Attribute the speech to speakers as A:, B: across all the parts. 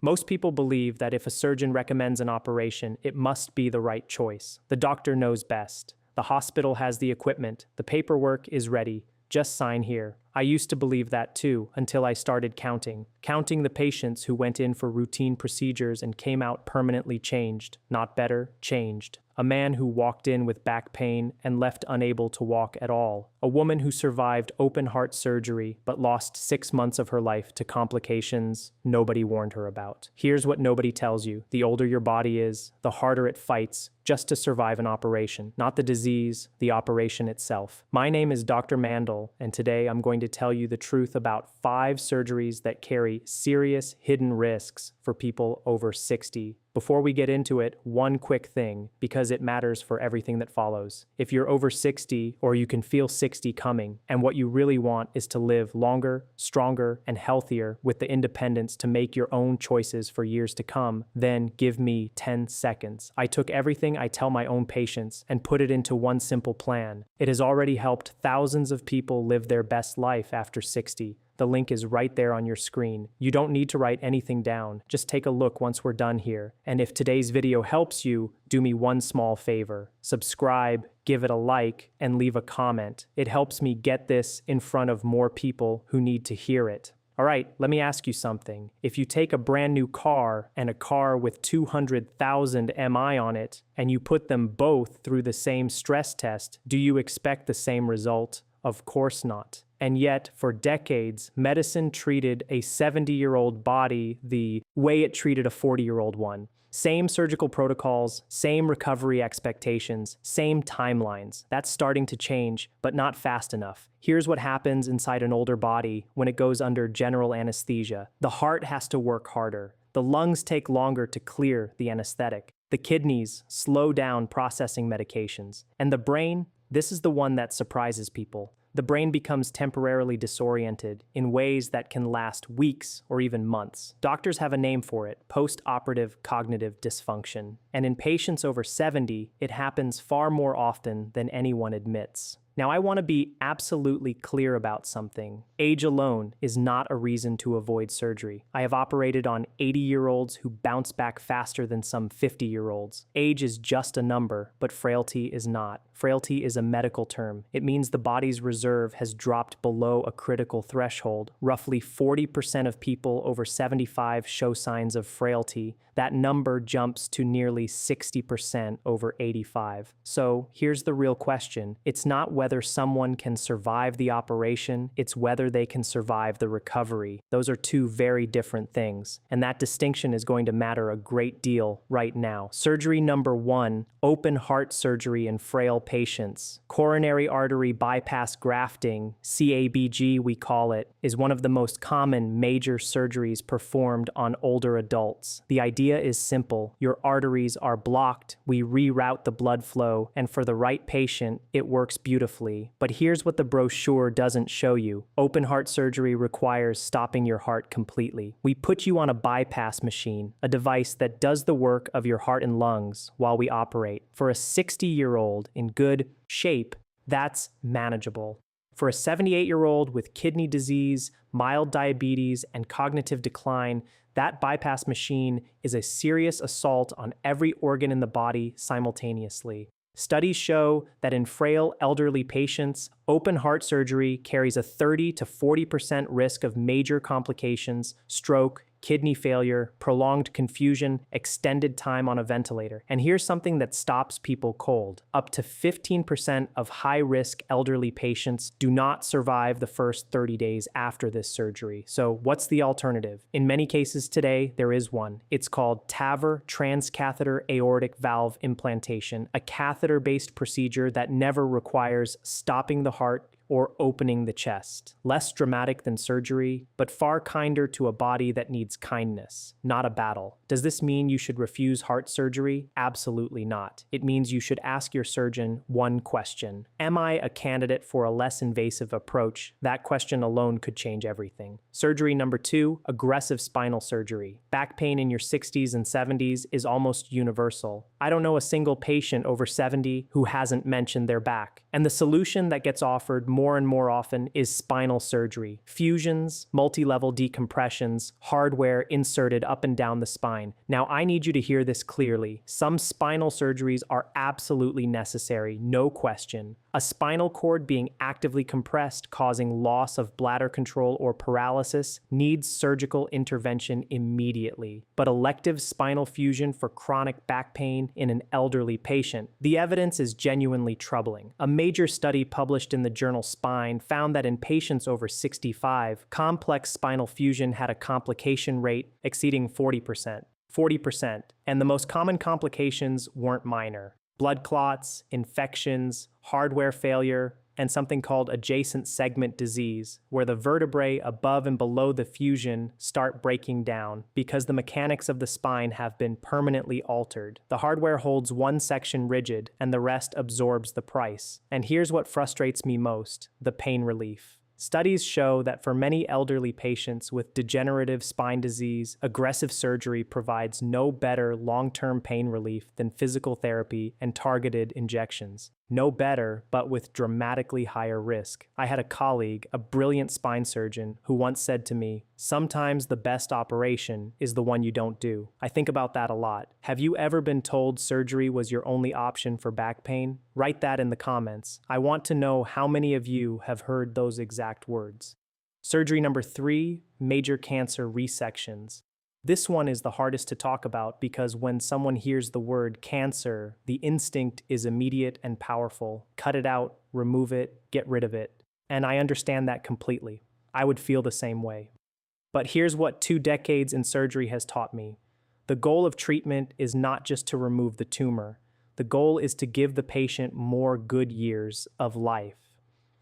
A: Most people believe that if a surgeon recommends an operation, it must be the right choice. The doctor knows best. The hospital has the equipment. The paperwork is ready. Just sign here. I used to believe that too, until I started counting the patients who went in for routine procedures and came out permanently changed. Not better, changed. A man who walked in with back pain and left unable to walk at all. A woman who survived open heart surgery but lost 6 months of her life to complications nobody warned her about. Here's what nobody tells you. The older your body is, the harder it fights just to survive an operation. Not the disease, the operation itself. My name is Dr. Mandel, and today I'm going to tell you the truth about 5 surgeries that carry serious hidden risks for people over 60. Before we get into it, one quick thing, because it matters for everything that follows. If you're over 60, or you can feel 60 coming, and what you really want is to live longer, stronger, and healthier with the independence to make your own choices for years to come, then give me 10 seconds. I took everything I tell my own patients and put it into one simple plan. It has already helped thousands of people live their best life after 60. The link is right there on your screen. You don't need to write anything down. Just take a look once we're done here. And if today's video helps you, do me one small favor. Subscribe, give it a like, and leave a comment. It helps me get this in front of more people who need to hear it. All right, let me ask you something. If you take a brand new car and a car with 200,000 MI on it, and you put them both through the same stress test, do you expect the same result? Of course not. And yet, for decades, medicine treated a 70-year-old body the way it treated a 40-year-old one. Same surgical protocols, same recovery expectations, same timelines. That's starting to change, but not fast enough. Here's what happens inside an older body when it goes under general anesthesia. The heart has to work harder. The lungs take longer to clear the anesthetic. The kidneys slow down processing medications. And the brain, this is the one that surprises people. The brain becomes temporarily disoriented in ways that can last weeks or even months. Doctors have a name for it, post-operative cognitive dysfunction. And in patients over 70, it happens far more often than anyone admits. Now, I want to be absolutely clear about something. Age alone is not a reason to avoid surgery. I have operated on 80-year-olds who bounce back faster than some 50-year-olds. Age is just a number, but frailty is not. Frailty is a medical term. It means the body's reserve has dropped below a critical threshold. Roughly 40% of people over 75 show signs of frailty. That number jumps to nearly 60% over 85. So here's the real question. It's not whether someone can survive the operation, it's whether they can survive the recovery. Those are two very different things, and that distinction is going to matter a great deal right now. Surgery number 1, open heart surgery in frail patients. Coronary artery bypass grafting, CABG we call it, is one of the most common major surgeries performed on older adults. The idea is simple. Your arteries are blocked, we reroute the blood flow, and for the right patient, it works beautifully. But here's what the brochure doesn't show you. Open heart surgery requires stopping your heart completely. We put you on a bypass machine, a device that does the work of your heart and lungs while we operate. For a 60-year-old in good shape, that's manageable. For a 78-year-old with kidney disease, mild diabetes, and cognitive decline, that bypass machine is a serious assault on every organ in the body simultaneously. Studies show that in frail elderly patients, open heart surgery carries a 30 to 40% risk of major complications, stroke, kidney failure, prolonged confusion, extended time on a ventilator. And here's something that stops people cold. Up to 15% of high-risk elderly patients do not survive the first 30 days after this surgery. So what's the alternative? In many cases today, there is one. It's called TAVR, transcatheter aortic valve implantation, a catheter-based procedure that never requires stopping the heart or opening the chest. Less dramatic than surgery, but far kinder to a body that needs kindness, not a battle. Does this mean you should refuse heart surgery? Absolutely not. It means you should ask your surgeon one question. Am I a candidate for a less invasive approach? That question alone could change everything. Surgery number 2, aggressive spinal surgery. Back pain in your 60s and 70s is almost universal. I don't know a single patient over 70 who hasn't mentioned their back. And the solution that gets offered more and more often is spinal surgery. Fusions, multi-level decompressions, hardware inserted up and down the spine. Now, I need you to hear this clearly. Some spinal surgeries are absolutely necessary, no question. A spinal cord being actively compressed, causing loss of bladder control or paralysis, needs surgical intervention immediately. But elective spinal fusion for chronic back pain in an elderly patient, the evidence is genuinely troubling. A major study published in the journal Spine found that in patients over 65, complex spinal fusion had a complication rate exceeding 40%. 40%. And the most common complications weren't minor. Blood clots, infections, hardware failure, and something called adjacent segment disease, where the vertebrae above and below the fusion start breaking down because the mechanics of the spine have been permanently altered. The hardware holds one section rigid and the rest absorbs the price. And here's what frustrates me most: the pain relief. Studies show that for many elderly patients with degenerative spine disease, aggressive surgery provides no better long-term pain relief than physical therapy and targeted injections. No better, but with dramatically higher risk. I had a colleague, a brilliant spine surgeon, who once said to me, "Sometimes the best operation is the one you don't do." I think about that a lot. Have you ever been told surgery was your only option for back pain? Write that in the comments. I want to know how many of you have heard those exact words. Surgery number 3, major cancer resections. This one is the hardest to talk about because when someone hears the word cancer, the instinct is immediate and powerful. Cut it out, remove it, get rid of it. And I understand that completely. I would feel the same way. But here's what 2 decades in surgery has taught me. The goal of treatment is not just to remove the tumor. The goal is to give the patient more good years of life.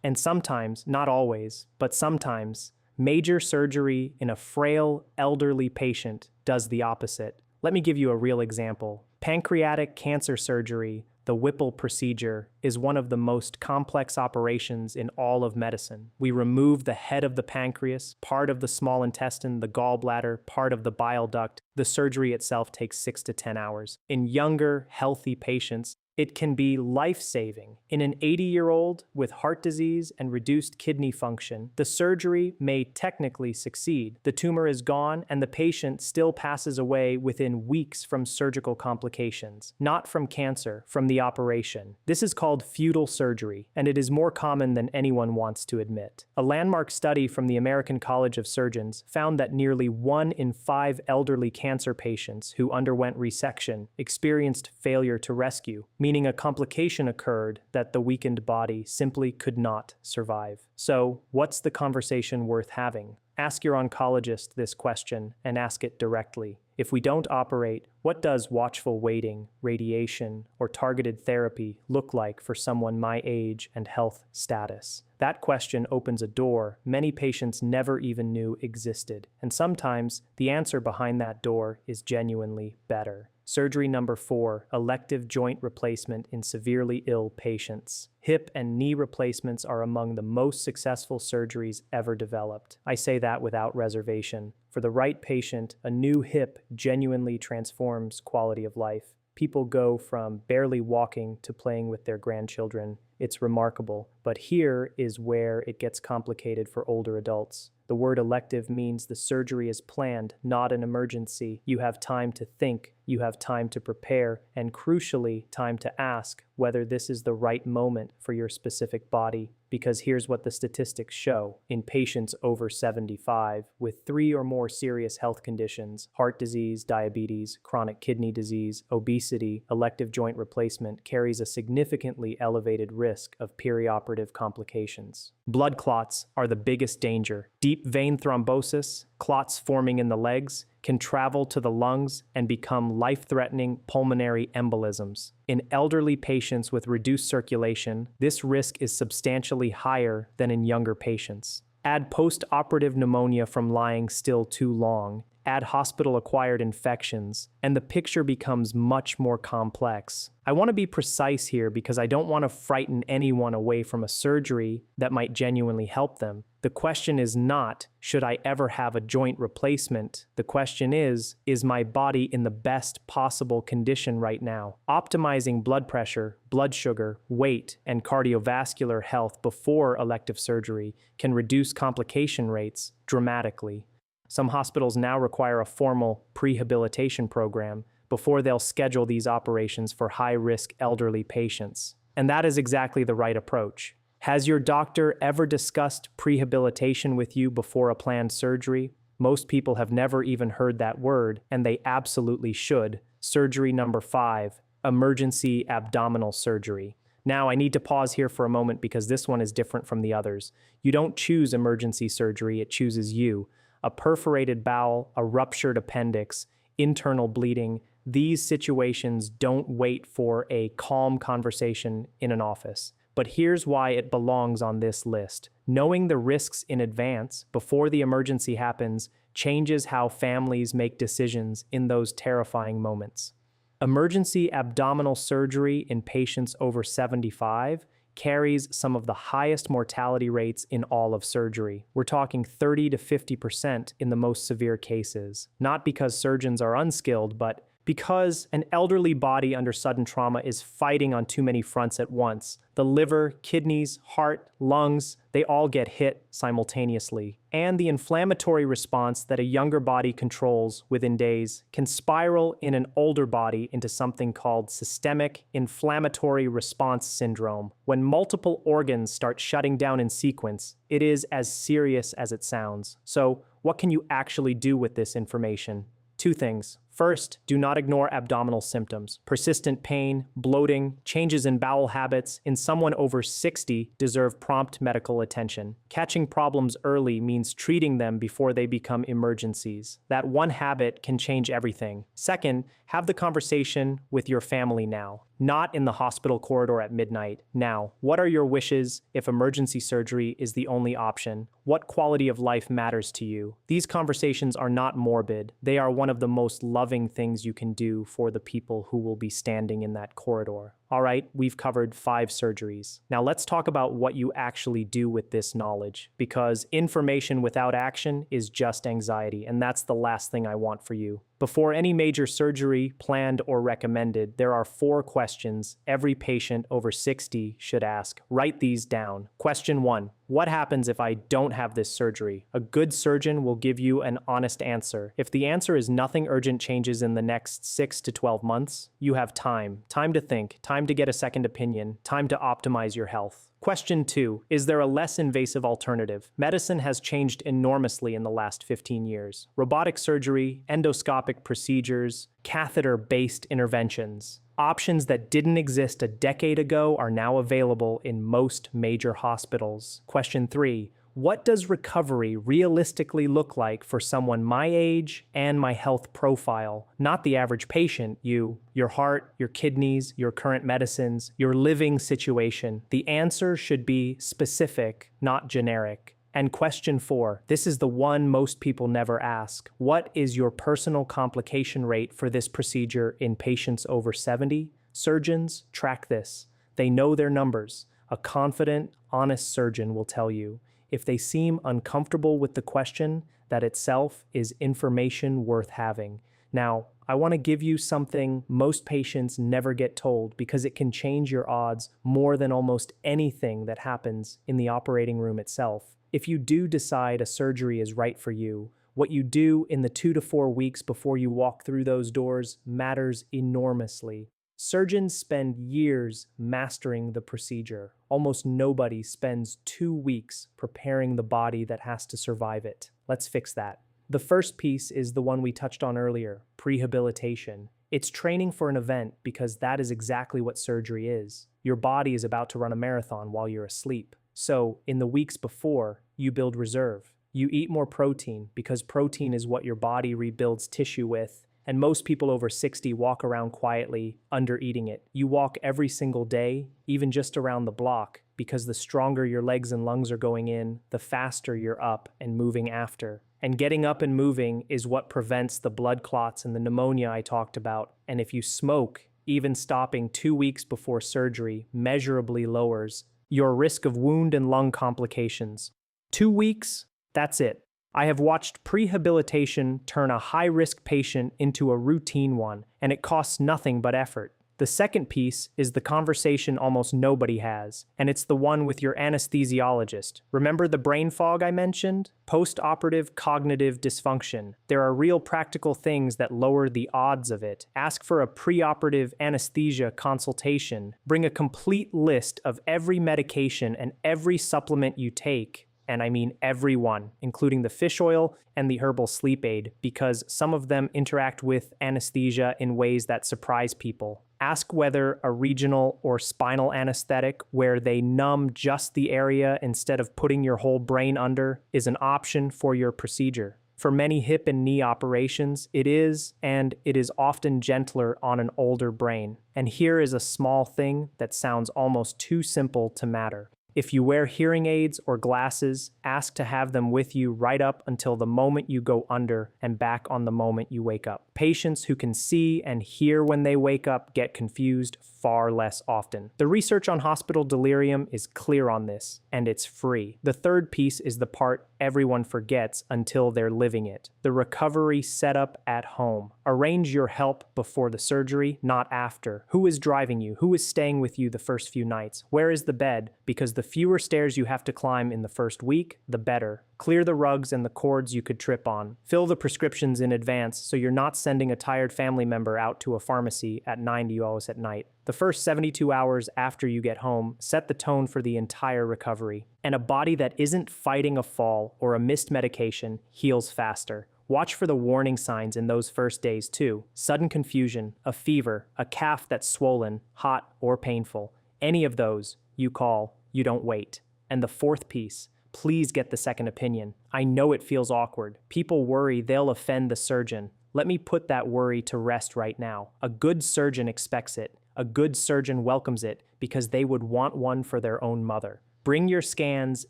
A: And sometimes, not always, but sometimes, major surgery in a frail, elderly patient does the opposite. Let me give you a real example. Pancreatic cancer surgery, the Whipple procedure, is one of the most complex operations in all of medicine. We remove the head of the pancreas, part of the small intestine, the gallbladder, part of the bile duct. The surgery itself takes 6 to 10 hours. In younger, healthy patients, it can be life-saving. In an 80-year-old with heart disease and reduced kidney function, the surgery may technically succeed. The tumor is gone and the patient still passes away within weeks from surgical complications, not from cancer, from the operation. This is called futile surgery, and it is more common than anyone wants to admit. A landmark study from the American College of Surgeons found that nearly 1 in 5 elderly cancer patients who underwent resection experienced failure to rescue, meaning a complication occurred that the weakened body simply could not survive. So, what's the conversation worth having? Ask your oncologist this question and ask it directly. If we don't operate, what does watchful waiting, radiation, or targeted therapy look like for someone my age and health status? That question opens a door many patients never even knew existed, and sometimes the answer behind that door is genuinely better. Surgery number 4, elective joint replacement in severely ill patients. Hip and knee replacements are among the most successful surgeries ever developed. I say that without reservation. For the right patient, a new hip genuinely transforms quality of life. People go from barely walking to playing with their grandchildren. It's remarkable. But here is where it gets complicated for older adults. The word elective means the surgery is planned, not an emergency. You have time to think, you have time to prepare, and crucially, time to ask whether this is the right moment for your specific body. Because here's what the statistics show. In patients over 75 with 3 or more serious health conditions, heart disease, diabetes, chronic kidney disease, obesity, elective joint replacement carries a significantly elevated risk of perioperative complications. Blood clots are the biggest danger. Deep vein thrombosis, clots forming in the legs, can travel to the lungs and become life-threatening pulmonary embolisms. In elderly patients with reduced circulation, this risk is substantially higher than in younger patients. Add post-operative pneumonia from lying still too long. add hospital-acquired infections, and the picture becomes much more complex. I want to be precise here because I don't want to frighten anyone away from a surgery that might genuinely help them. The question is not, should I ever have a joint replacement? The question is my body in the best possible condition right now? Optimizing blood pressure, blood sugar, weight, and cardiovascular health before elective surgery can reduce complication rates dramatically. Some hospitals now require a formal prehabilitation program before they'll schedule these operations for high-risk elderly patients. And that is exactly the right approach. Has your doctor ever discussed prehabilitation with you before a planned surgery? Most people have never even heard that word, and they absolutely should. Surgery number 5, emergency abdominal surgery. Now, I need to pause here for a moment because this one is different from the others. You don't choose emergency surgery, it chooses you. A perforated bowel, a ruptured appendix, internal bleeding, these situations don't wait for a calm conversation in an office. But here's why it belongs on this list. Knowing the risks in advance, before the emergency happens, changes how families make decisions in those terrifying moments. Emergency abdominal surgery in patients over 75 carries some of the highest mortality rates in all of surgery. We're talking 30 to 50% in the most severe cases. Not because surgeons are unskilled, but because an elderly body under sudden trauma is fighting on too many fronts at once. The liver, kidneys, heart, lungs, they all get hit simultaneously. And the inflammatory response that a younger body controls within days can spiral in an older body into something called systemic inflammatory response syndrome. When multiple organs start shutting down in sequence, it is as serious as it sounds. So, what can you actually do with this information? 2 things. First, do not ignore abdominal symptoms. Persistent pain, bloating, changes in bowel habits in someone over 60 deserve prompt medical attention. Catching problems early means treating them before they become emergencies. That one habit can change everything. Second, have the conversation with your family now, not in the hospital corridor at midnight. Now, what are your wishes if emergency surgery is the only option? What quality of life matters to you? These conversations are not morbid. They are one of the most loving things you can do for the people who will be standing in that corridor. All right, we've covered 5 surgeries. Now let's talk about what you actually do with this knowledge, because information without action is just anxiety, and that's the last thing I want for you. Before any major surgery, planned or recommended, there are 4 questions every patient over 60 should ask. Write these down. Question 1. What happens if I don't have this surgery? A good surgeon will give you an honest answer. If the answer is nothing urgent changes in the next 6 to 12 months, you have time. Time to think, time to get a second opinion, time to optimize your health. Question 2. Is there a less invasive alternative? Medicine has changed enormously in the last 15 years. Robotic surgery, endoscopic procedures, catheter-based interventions. Options that didn't exist a decade ago are now available in most major hospitals. Question 3. What does recovery realistically look like for someone my age and my health profile? Not the average patient, you, your heart, your kidneys, your current medicines, your living situation. The answer should be specific, not generic. And question 4, this is the one most people never ask. What is your personal complication rate for this procedure in patients over 70? Surgeons track this. They know their numbers. A confident, honest surgeon will tell you. If they seem uncomfortable with the question, that itself is information worth having. Now, I want to give you something most patients never get told because it can change your odds more than almost anything that happens in the operating room itself. If you do decide a surgery is right for you, what you do in the 2 to 4 weeks before you walk through those doors matters enormously. Surgeons spend years mastering the procedure. Almost nobody spends 2 weeks preparing the body that has to survive it. Let's fix that. The first piece is the one we touched on earlier, prehabilitation. It's training for an event because that is exactly what surgery is. Your body is about to run a marathon while you're asleep. So, in the weeks before, you build reserve. You eat more protein because protein is what your body rebuilds tissue with. And most people over 60 walk around quietly, under-eating it. You walk every single day, even just around the block, because the stronger your legs and lungs are going in, the faster you're up and moving after. And getting up and moving is what prevents the blood clots and the pneumonia I talked about. And if you smoke, even stopping 2 weeks before surgery measurably lowers your risk of wound and lung complications. 2 weeks? That's it. I have watched prehabilitation turn a high-risk patient into a routine one, and it costs nothing but effort. The second piece is the conversation almost nobody has, and it's the one with your anesthesiologist. Remember the brain fog I mentioned? Post-operative cognitive dysfunction. There are real practical things that lower the odds of it. Ask for a preoperative anesthesia consultation. Bring a complete list of every medication and every supplement you take. And I mean everyone, including the fish oil and the herbal sleep aid, because some of them interact with anesthesia in ways that surprise people. Ask whether a regional or spinal anesthetic, where they numb just the area instead of putting your whole brain under, is an option for your procedure. For many hip and knee operations, it is, and it is often gentler on an older brain. And here is a small thing that sounds almost too simple to matter. If you wear hearing aids or glasses, ask to have them with you right up until the moment you go under and back on the moment you wake up. Patients who can see and hear when they wake up get confused far less often. The research on hospital delirium is clear on this, and it's free. The third piece is the part everyone forgets until they're living it. The recovery setup at home. Arrange your help before the surgery, not after. Who is driving you? Who is staying with you the first few nights? Where is the bed? Because the fewer stairs you have to climb in the first week, the better. Clear the rugs and the cords you could trip on. Fill the prescriptions in advance so you're not sending a tired family member out to a pharmacy at 9 UOs at night. The first 72 hours after you get home set the tone for the entire recovery. And a body that isn't fighting a fall or a missed medication heals faster. Watch for the warning signs in those first days too. Sudden confusion, a fever, a calf that's swollen, hot, or painful. Any of those, you call, you don't wait. And the fourth piece, please get the second opinion. I know it feels awkward. People worry they'll offend the surgeon. Let me put that worry to rest right now. A good surgeon expects it. A good surgeon welcomes it because they would want one for their own mother. Bring your scans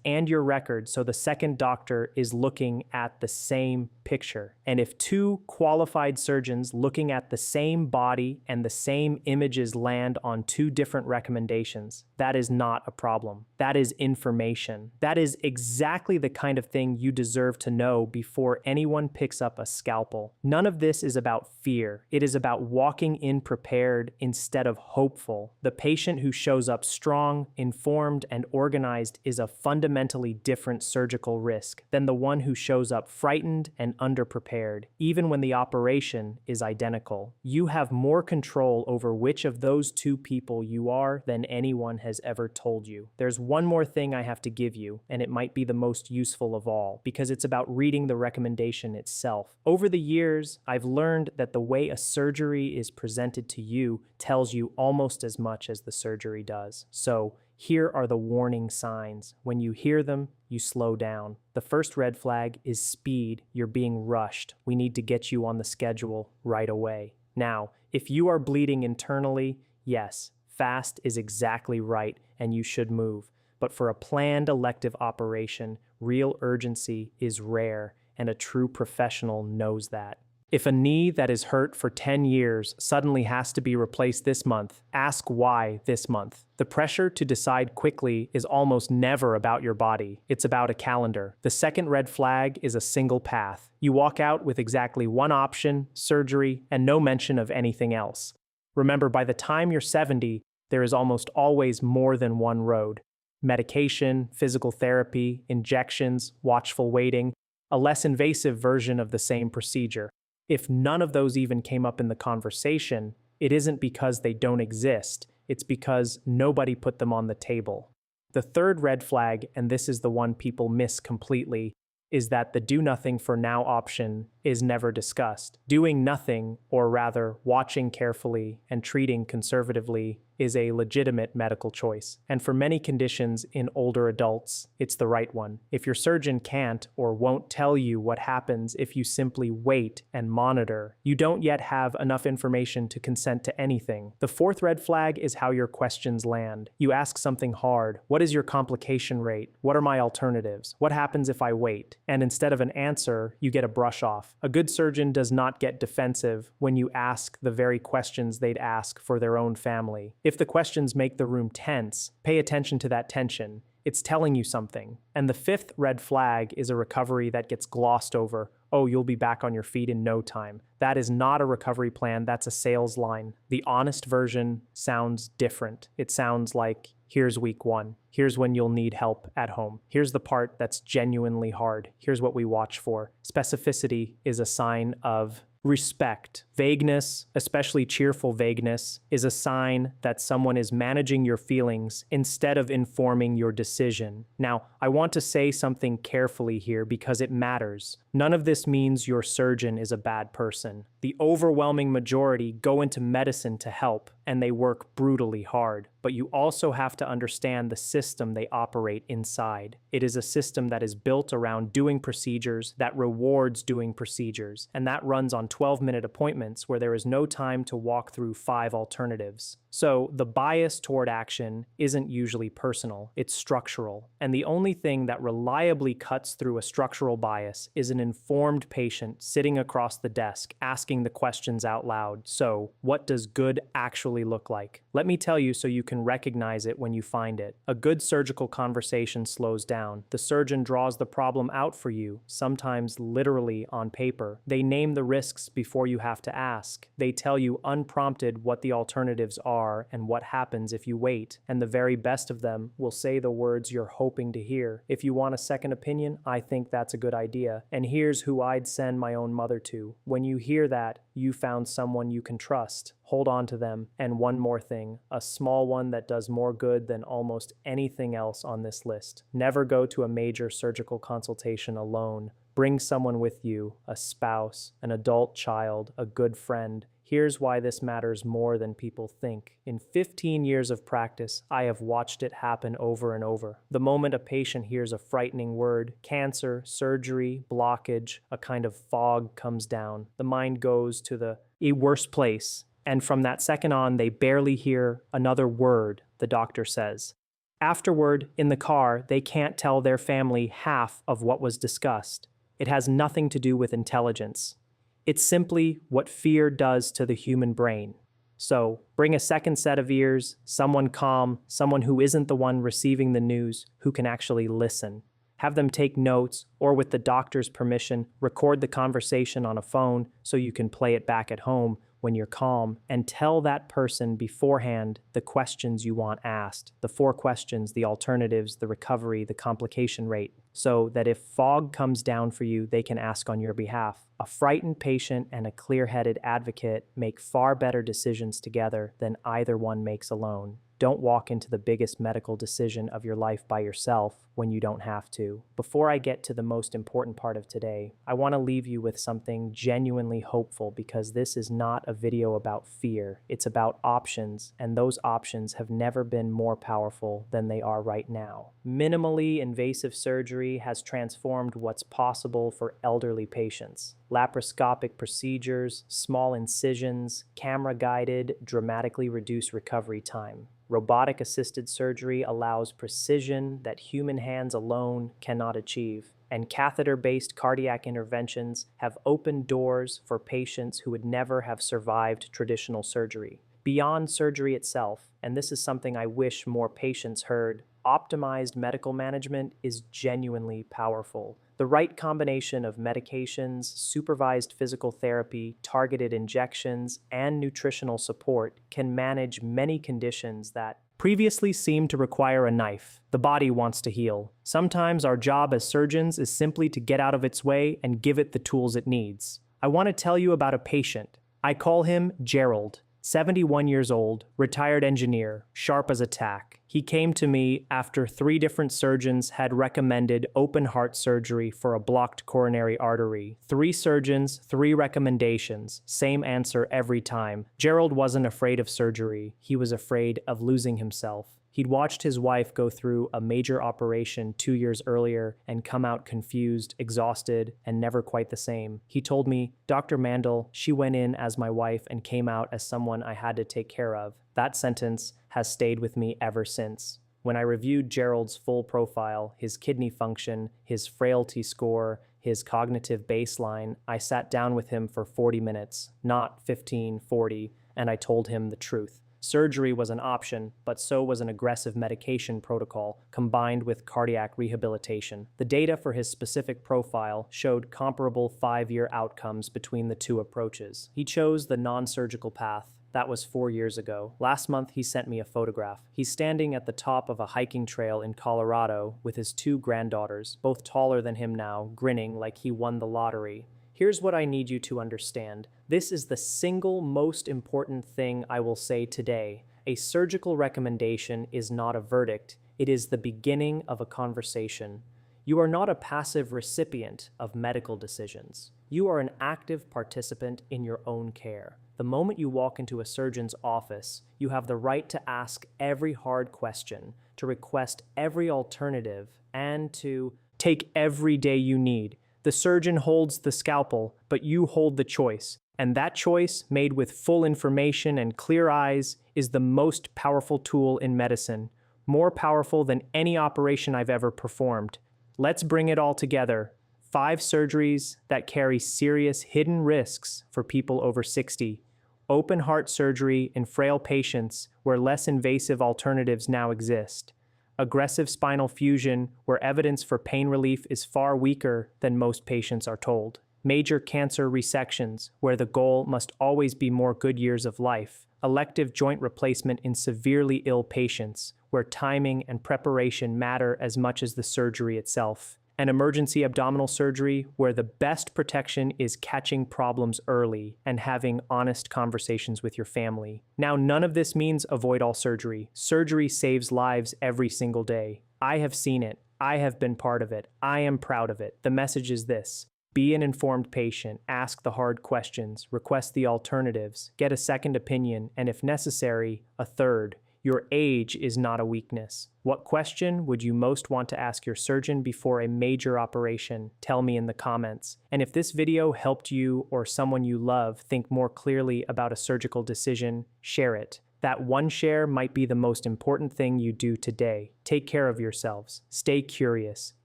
A: and your records so the second doctor is looking at the same picture. And if two qualified surgeons looking at the same body and the same images land on two different recommendations, that is not a problem. That is information. That is exactly the kind of thing you deserve to know before anyone picks up a scalpel. None of this is about fear. It is about walking in prepared instead of hopeful. The patient who shows up strong, informed, and organized is a fundamentally different surgical risk than the one who shows up frightened and underprepared, even when the operation is identical. You have more control over which of those two people you are than anyone has ever told you. There's one more thing I have to give you, and it might be the most useful of all, because it's about reading the recommendation itself. Over the years, I've learned that the way a surgery is presented to you tells you almost as much as the surgery does. So, here are the warning signs. When you hear them, you slow down. The first red flag is speed. You're being rushed. We need to get you on the schedule right away. Now, if you are bleeding internally, yes, fast is exactly right and you should move. But for a planned elective operation, real urgency is rare, and a true professional knows that. If a knee that is hurt for 10 years suddenly has to be replaced this month, ask why this month. The pressure to decide quickly is almost never about your body. It's about a calendar. The second red flag is a single path. You walk out with exactly one option, surgery, and no mention of anything else. Remember, by the time you're 70, there is almost always more than one road. Medication, physical therapy, injections, watchful waiting, a less invasive version of the same procedure. If none of those even came up in the conversation, it isn't because they don't exist, it's because nobody put them on the table. The third red flag, and this is the one people miss completely, is that the do nothing for now option is never discussed. Doing nothing, or rather watching carefully and treating conservatively, is a legitimate medical choice. And for many conditions in older adults, it's the right one. If your surgeon can't or won't tell you what happens if you simply wait and monitor, you don't yet have enough information to consent to anything. The fourth red flag is how your questions land. You ask something hard. What is your complication rate? What are my alternatives? What happens if I wait? And instead of an answer, you get a brush off. A good surgeon does not get defensive when you ask the very questions they'd ask for their own family. If the questions make the room tense, pay attention to that tension. It's telling you something. And the fifth red flag is a recovery that gets glossed over. Oh, you'll be back on your feet in no time. That is not a recovery plan, that's a sales line. The honest version sounds different. It sounds like, here's week 1. Here's when you'll need help at home. Here's the part that's genuinely hard. Here's what we watch for. Specificity is a sign of respect. Vagueness, especially cheerful vagueness, is a sign that someone is managing your feelings instead of informing your decision. Now, I want to say something carefully here because it matters. None of this means your surgeon is a bad person. The overwhelming majority go into medicine to help, and they work brutally hard. But you also have to understand the system they operate inside. It is a system that is built around doing procedures, that rewards doing procedures, and that runs on 12-minute appointments where there is no time to walk through 5 alternatives. So the bias toward action isn't usually personal, it's structural. And the only thing that reliably cuts through a structural bias is an informed patient sitting across the desk asking the questions out loud. So, what does good actually look like? Let me tell you so you can recognize it when you find it. A good surgical conversation slows down. The surgeon draws the problem out for you, sometimes literally on paper. They name the risks before you have to ask. They tell you unprompted what the alternatives are and what happens if you wait. And the very best of them will say the words you're hoping to hear. If you want a second opinion, I think that's a good idea. And here's who I'd send my own mother to. When you hear that, you found someone you can trust. Hold on to them. And one more thing, a small one that does more good than almost anything else on this list. Never go to a major surgical consultation alone. Bring someone with you, a spouse, an adult child, a good friend. Here's why this matters more than people think. In 15 years of practice, I have watched it happen over and over. The moment a patient hears a frightening word, cancer, surgery, blockage, a kind of fog comes down. The mind goes to a worse place. And from that second on, they barely hear another word, the doctor says. Afterward, in the car, they can't tell their family half of what was discussed. It has nothing to do with intelligence. It's simply what fear does to the human brain. So, bring a second set of ears, someone calm, someone who isn't the one receiving the news, who can actually listen. Have them take notes, or with the doctor's permission, record the conversation on a phone so you can play it back at home when you're calm, and tell that person beforehand the questions you want asked, the 4 questions, the alternatives, the recovery, the complication rate, so that if fog comes down for you, they can ask on your behalf. A frightened patient and a clear-headed advocate make far better decisions together than either one makes alone. Don't walk into the biggest medical decision of your life by yourself when you don't have to. Before I get to the most important part of today, I want to leave you with something genuinely hopeful, because this is not a video about fear. It's about options, and those options have never been more powerful than they are right now. Minimally invasive surgery has transformed what's possible for elderly patients. Laparoscopic procedures, small incisions, camera-guided, dramatically reduce recovery time. Robotic-assisted surgery allows precision that human hands alone cannot achieve. And catheter-based cardiac interventions have opened doors for patients who would never have survived traditional surgery. Beyond surgery itself, and this is something I wish more patients heard, optimized medical management is genuinely powerful. The right combination of medications, supervised physical therapy, targeted injections, and nutritional support can manage many conditions that previously seemed to require a knife. The body wants to heal. Sometimes our job as surgeons is simply to get out of its way and give it the tools it needs. I want to tell you about a patient. I call him Gerald. 71 years old, retired engineer, sharp as a tack. He came to me after 3 different surgeons had recommended open heart surgery for a blocked coronary artery. 3 surgeons, 3 recommendations, same answer every time. Gerald wasn't afraid of surgery, he was afraid of losing himself. He'd watched his wife go through a major operation 2 years earlier and come out confused, exhausted, and never quite the same. He told me, "Dr. Mandel, she went in as my wife and came out as someone I had to take care of." That sentence has stayed with me ever since. When I reviewed Gerald's full profile, his kidney function, his frailty score, his cognitive baseline, I sat down with him for 40 minutes, not 15, 40, and I told him the truth. Surgery was an option, but so was an aggressive medication protocol combined with cardiac rehabilitation. The data for his specific profile showed comparable 5-year outcomes between the 2 approaches. He chose the non-surgical path. That was 4 years ago. Last month, he sent me a photograph. He's standing at the top of a hiking trail in Colorado with his 2 granddaughters, both taller than him now, grinning like he won the lottery. Here's what I need you to understand. This is the single most important thing I will say today. A surgical recommendation is not a verdict. It is the beginning of a conversation. You are not a passive recipient of medical decisions. You are an active participant in your own care. The moment you walk into a surgeon's office, you have the right to ask every hard question, to request every alternative, and to take every day you need. The surgeon holds the scalpel, but you hold the choice. And that choice, made with full information and clear eyes, is the most powerful tool in medicine. More powerful than any operation I've ever performed. Let's bring it all together. 5 surgeries that carry serious hidden risks for people over 60. Open heart surgery in frail patients where less invasive alternatives now exist. Aggressive spinal fusion where evidence for pain relief is far weaker than most patients are told. Major cancer resections where the goal must always be more good years of life. Elective joint replacement in severely ill patients where timing and preparation matter as much as the surgery itself. And emergency abdominal surgery where the best protection is catching problems early and having honest conversations with your family. Now, none of this means avoid all surgery. Surgery saves lives every single day. I have seen it. I have been part of it. I am proud of it. The message is this: be an informed patient, ask the hard questions, request the alternatives, get a second opinion, and if necessary, a third. Your age is not a weakness. What question would you most want to ask your surgeon before a major operation? Tell me in the comments. And if this video helped you or someone you love think more clearly about a surgical decision, share it. That one share might be the most important thing you do today. Take care of yourselves. Stay curious.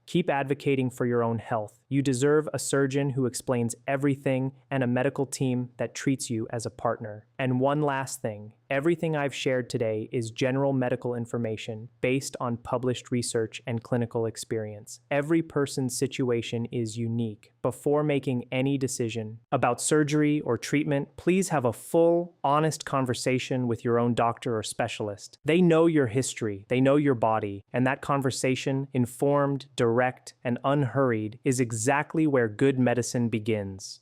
A: Keep advocating for your own health. You deserve a surgeon who explains everything and a medical team that treats you as a partner. And one last thing, everything I've shared today is general medical information based on published research and clinical experience. Every person's situation is unique. Before making any decision about surgery or treatment, please have a full, honest conversation with your own doctor or specialist. They know your history, they know your body, and that conversation, informed, direct, and unhurried, is exactly where good medicine begins.